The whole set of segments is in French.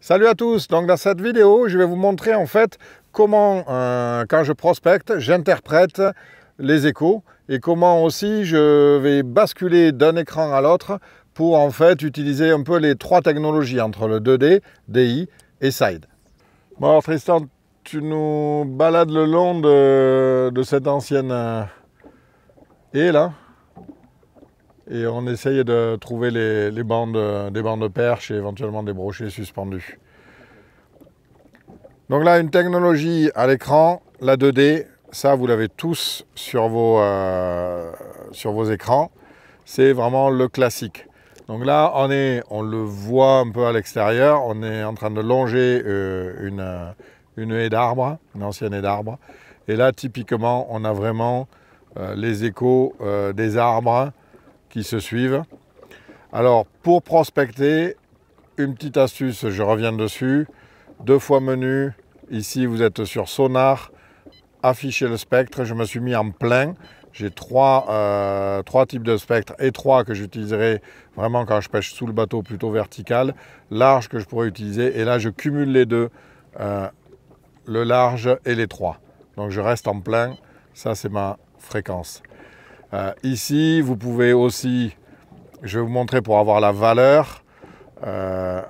Salut à tous, donc dans cette vidéo je vais vous montrer en fait comment quand je prospecte j'interprète les échos et comment aussi je vais basculer d'un écran à l'autre pour en fait utiliser un peu les trois technologies entre le 2D, DI et Side. Bon alors Tristan, tu nous balades le long de cette ancienne haie là et on essaye de trouver des bandes de perche et éventuellement des brochets suspendus. Donc là, une technologie à l'écran, la 2D, ça vous l'avez tous sur vos écrans. C'est vraiment le classique. Donc là, on le voit un peu à l'extérieur, on est en train de longer une haie d'arbres, une ancienne haie d'arbres. Et là, typiquement, on a vraiment les échos des arbres qui se suivent. Alors, pour prospecter, une petite astuce, je reviens dessus. 2 fois menu, ici vous êtes sur sonar, afficher le spectre, je me suis mis en plein. J'ai trois types de spectres et 3 que j'utiliserai vraiment quand je pêche sous le bateau plutôt vertical, large que je pourrais utiliser et là je cumule les deux, le large et les 3. Donc je reste en plein, ça c'est ma fréquence. Ici vous pouvez aussi, je vais vous montrer pour avoir la valeur, là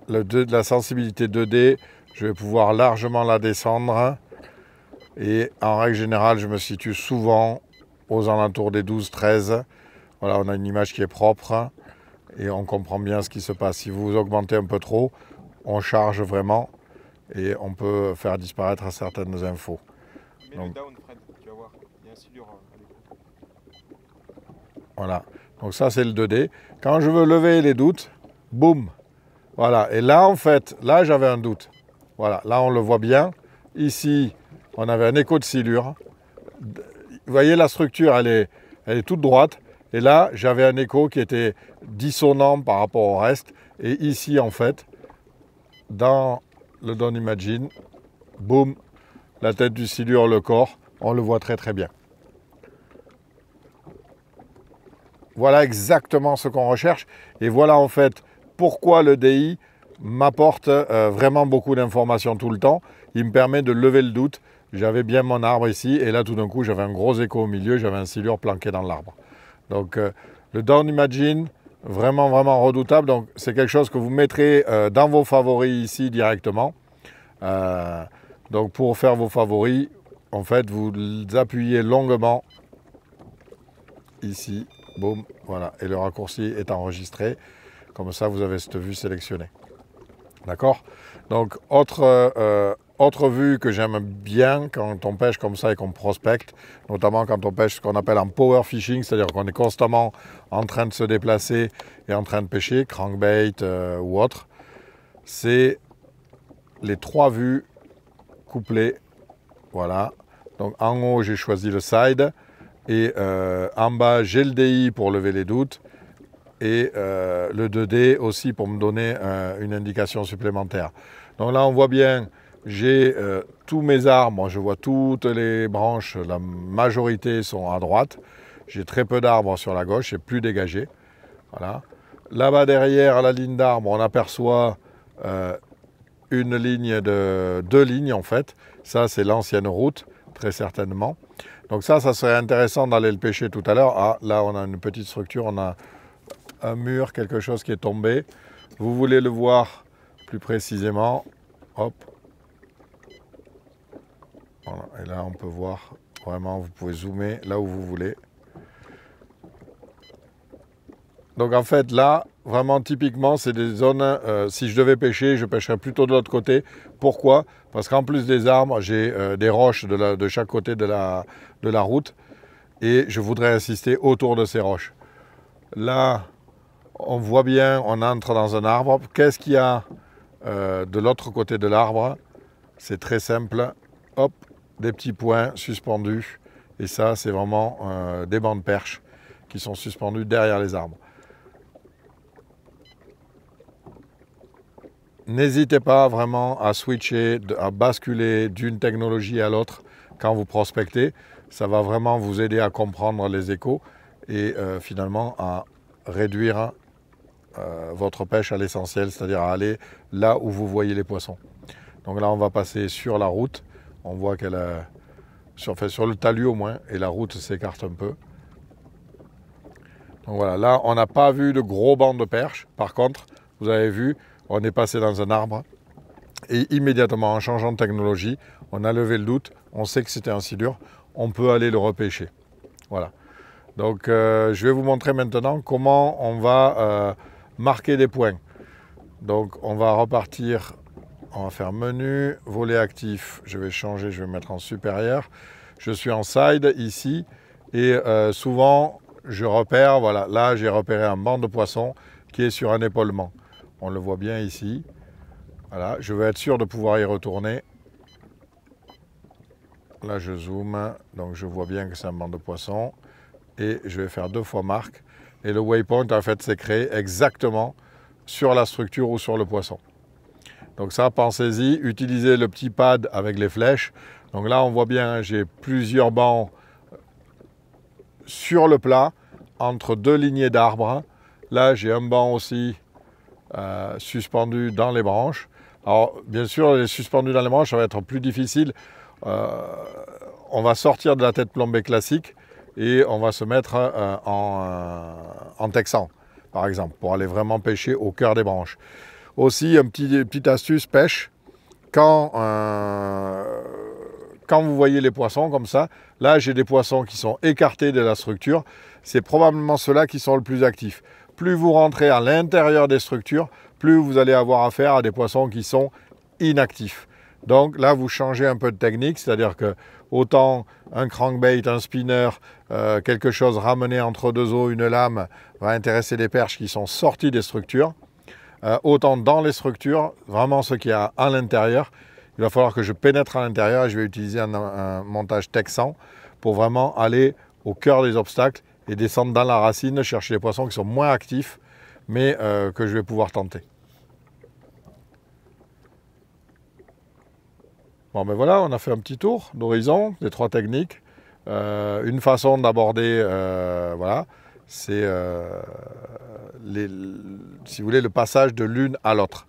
la sensibilité 2D, je vais pouvoir largement la descendre. Et en règle générale, je me situe souvent aux alentours des 12-13. Voilà, on a une image qui est propre et on comprend bien ce qui se passe. Si vous augmentez un peu trop, on charge vraiment et on peut faire disparaître certaines infos. Mets le down, Fred, tu vas voir, il y a un silure à l'écho. Voilà, donc ça c'est le 2D. Quand je veux lever les doutes, boum. Voilà, et là en fait, là j'avais un doute. Voilà, là on le voit bien. Ici, on avait un écho de silure. Vous voyez la structure, elle est toute droite. Et là, j'avais un écho qui était dissonant par rapport au reste. Et ici, en fait, dans le Down Imagine, boum, la tête du silure, le corps, on le voit très très bien. Voilà exactement ce qu'on recherche. Et voilà en fait pourquoi le DI m'apporte vraiment beaucoup d'informations tout le temps. Il me permet de lever le doute. J'avais bien mon arbre ici et là tout d'un coup j'avais un gros écho au milieu, j'avais un silure planqué dans l'arbre. Donc le Down Imagine, vraiment vraiment redoutable. Donc c'est quelque chose que vous mettrez dans vos favoris ici directement. Donc pour faire vos favoris, en fait vous appuyez longuement ici. Boum, voilà, et le raccourci est enregistré. Comme ça, vous avez cette vue sélectionnée. D'accord? Donc, autre vue que j'aime bien quand on pêche comme ça et qu'on prospecte, notamment quand on pêche ce qu'on appelle en power fishing, c'est-à-dire qu'on est constamment en train de se déplacer et en train de pêcher, crankbait ou autre, c'est les 3 vues couplées. Voilà. Donc, en haut, j'ai choisi le side. Et en bas, j'ai le DI pour lever les doutes et le 2D aussi pour me donner une indication supplémentaire. Donc là, on voit bien, j'ai tous mes arbres, je vois toutes les branches, la majorité sont à droite. J'ai très peu d'arbres sur la gauche, c'est plus dégagé. Voilà. Là-bas derrière la ligne d'arbres, on aperçoit une ligne de 2 lignes en fait. Ça, c'est l'ancienne route, très certainement. Donc ça serait intéressant d'aller le pêcher tout à l'heure. Ah, là, on a une petite structure, on a un mur, quelque chose qui est tombé. Vous voulez le voir plus précisément. Hop. Voilà. Et là, on peut voir vraiment, vous pouvez zoomer là où vous voulez. Donc en fait, là, vraiment typiquement, c'est des zones, si je devais pêcher, je pêcherais plutôt de l'autre côté. Pourquoi? Parce qu'en plus des arbres, j'ai des roches de chaque côté de la route et je voudrais insister autour de ces roches. Là, on voit bien, on entre dans un arbre. Qu'est-ce qu'il y a de l'autre côté de l'arbre? C'est très simple. Hop, des petits points suspendus. Et ça, c'est vraiment des bancs de perche qui sont suspendus derrière les arbres. N'hésitez pas vraiment à switcher, à basculer d'une technologie à l'autre quand vous prospectez. Ça va vraiment vous aider à comprendre les échos et finalement à réduire votre pêche à l'essentiel, c'est-à-dire à aller là où vous voyez les poissons. Donc là, on va passer sur la route. On voit qu'elle a, sur le talus au moins, et la route s'écarte un peu. Donc voilà, là, on n'a pas vu de gros bancs de perche. Par contre, vous avez vu, on est passé dans un arbre. Et immédiatement, en changeant de technologie, on a levé le doute. On sait que c'était un silure. On peut aller le repêcher. Voilà. Donc, je vais vous montrer maintenant comment on va marquer des points. Donc, on va repartir. On va faire menu, volet actif. Je vais changer, je vais mettre en supérieur. Je suis en side ici. Et souvent, je repère, voilà, là j'ai repéré un banc de poisson qui est sur un épaulement. On le voit bien ici. Voilà, je veux être sûr de pouvoir y retourner. Là je zoome, donc je vois bien que c'est un banc de poisson. Et je vais faire 2 fois marque. Et le waypoint en fait s'est créé exactement sur la structure ou sur le poisson. Donc ça, pensez-y, utilisez le petit pad avec les flèches. Donc là on voit bien, j'ai plusieurs bancs sur le plat, entre 2 lignées d'arbres. Là, j'ai un banc aussi suspendu dans les branches. Alors, bien sûr, les suspendus dans les branches, ça va être plus difficile. On va sortir de la tête plombée classique et on va se mettre en texan, par exemple, pour aller vraiment pêcher au cœur des branches. Aussi, une petite astuce pêche, quand vous voyez les poissons comme ça, là j'ai des poissons qui sont écartés de la structure, c'est probablement ceux-là qui sont le plus actifs. Plus vous rentrez à l'intérieur des structures, plus vous allez avoir affaire à des poissons qui sont inactifs. Donc là vous changez un peu de technique, c'est-à-dire que autant un crankbait, un spinner, quelque chose ramené entre 2 eaux, une lame, va intéresser des perches qui sont sorties des structures. Autant dans les structures, vraiment ce qu'il y a à l'intérieur, il va falloir que je pénètre à l'intérieur et je vais utiliser un montage texan pour vraiment aller au cœur des obstacles et descendre dans la racine, chercher les poissons qui sont moins actifs, mais que je vais pouvoir tenter. Bon ben voilà, on a fait un petit tour d'horizon des 3 techniques. Une façon d'aborder, voilà, c'est si vous voulez, le passage de l'une à l'autre.